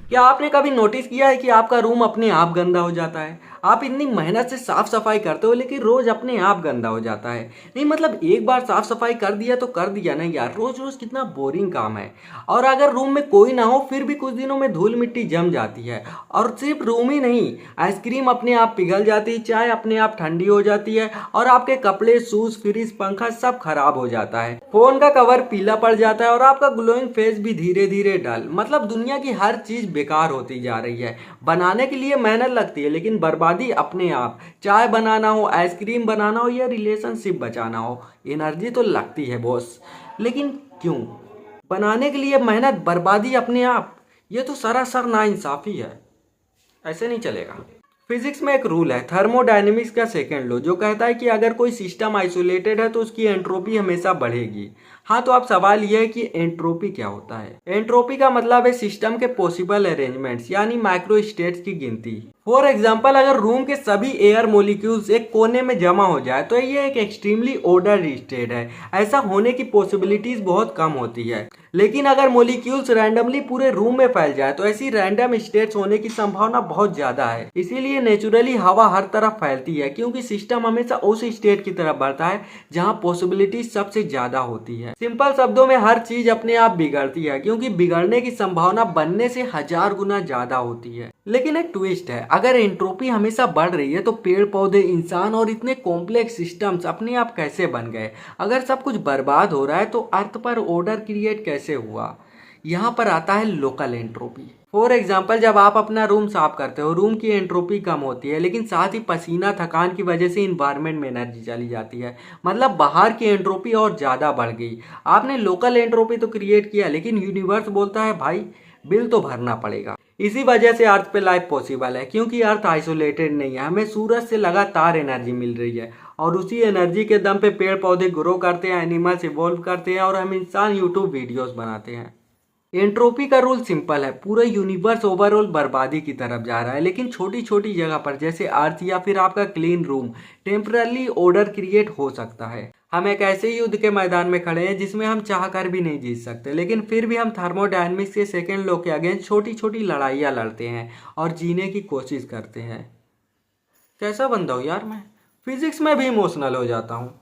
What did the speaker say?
क्या आपने कभी नोटिस किया है कि आपका रूम अपने आप गंदा हो जाता है? आप इतनी मेहनत से साफ सफाई करते हो लेकिन रोज अपने आप गंदा हो जाता है। नहीं मतलब एक बार साफ सफाई कर दिया तो कर दिया ना यार, रोज रोज कितना बोरिंग काम है। और अगर रूम में कोई ना हो फिर भी कुछ दिनों में धूल मिट्टी जम जाती है। और सिर्फ रूम ही नहीं, आइसक्रीम अपने आप पिघल जाती है, चाय अपने आप ठंडी हो जाती है और आपके कपड़े, शूज, फ्रिज, पंखा सब खराब हो जाता है। फोन का कवर पीला पड़ जाता है और आपका ग्लोइंग फेस भी धीरे धीरे डल। मतलब दुनिया की हर चीज बेकार होती जा रही है। बनाने के लिए मेहनत लगती है लेकिन बर्बादी अपने आप। चाय बनाना हो, आइसक्रीम बनाना हो या रिलेशनशिप बचाना हो, एनर्जी तो लगती है बॉस, लेकिन क्यों? बनाने के लिए मेहनत, बर्बादी अपने आप। ये तो सरासर नाइंसाफी है। ऐसे नहीं चलेगा। फिजिक्स में एक रूल है, थर्मोडायनेमिक्स का सेकंड लॉ, जो कहता है कि अगर कोई सिस्टम आइसोलेटेड है तो उसकी एंट्रोपी हमेशा बढ़ेगी। हाँ, तो अब सवाल यह है कि एंट्रोपी क्या होता है? एंट्रोपी का मतलब है सिस्टम के पॉसिबल अरेंजमेंट्स, यानी माइक्रो स्टेट्स की गिनती। फॉर एग्जाम्पल, अगर रूम के सभी एयर मोलिक्यूल्स एक कोने में जमा हो जाए तो ये एक एक्सट्रीमली ऑर्डर्ड स्टेट है। ऐसा होने की पॉसिबिलिटीज बहुत कम होती है। लेकिन अगर मोलिक्यूल्स रैंडमली पूरे रूम में फैल जाए तो ऐसी रैंडम स्टेट्स होने की संभावना बहुत ज्यादा है। इसीलिए नेचुरली हवा हर तरफ फैलती है, क्योंकि सिस्टम हमेशा उस स्टेट की तरफ बढ़ता है जहां पॉसिबिलिटीज सबसे ज्यादा होती है। सिंपल शब्दों में, हर चीज अपने आप बिगड़ती है क्योंकि बिगड़ने की संभावना बनने से 1000 गुना ज्यादा होती है। लेकिन एक ट्विस्ट है, अगर एंट्रोपी हमेशा बढ़ रही है तो पेड़ पौधे, इंसान और इतने कॉम्प्लेक्स सिस्टम्स अपने आप कैसे बन गए? अगर सब कुछ बर्बाद हो रहा है तो अर्थ पर ऑर्डर क्रिएट कैसे हुआ? यहाँ पर आता है लोकल एंट्रोपी। फॉर एग्जाम्पल, जब आप अपना रूम साफ करते हो, रूम की एंट्रोपी कम होती है लेकिन साथ ही पसीना, थकान की वजह से इन्वायरमेंट में एनर्जी चली जाती है। मतलब बाहर की एंट्रोपी और ज़्यादा बढ़ गई। आपने लोकल एंट्रोपी तो क्रिएट किया लेकिन यूनिवर्स बोलता है भाई बिल तो भरना पड़ेगा। इसी वजह से अर्थ पे लाइफ पॉसिबल है, क्योंकि अर्थ आइसोलेटेड नहीं है। हमें सूरज से लगातार एनर्जी मिल रही है और उसी एनर्जी के दम पे पेड़ पौधे ग्रो करते हैं, एनिमल्स इवॉल्व करते हैं और हम इंसान यूट्यूब वीडियोस बनाते हैं। एंट्रोपी का रूल सिंपल है, पूरा यूनिवर्स ओवरऑल बर्बादी की तरफ जा रहा है लेकिन छोटी छोटी जगह पर जैसे अर्थ या फिर आपका clean room temporarily order create हो सकता है। हम एक ऐसे युद्ध के मैदान में खड़े हैं जिसमें हम चाह कर भी नहीं जीत सकते, लेकिन फिर भी हम थर्मोडायनेमिक्स के सेकेंड लॉ के अगेंस्ट छोटी छोटी लड़ाइयाँ लड़ते हैं और जीने की कोशिश करते हैं। कैसा बंदा हूँ यार मैं, फिजिक्स में भी इमोशनल हो जाता हूँ।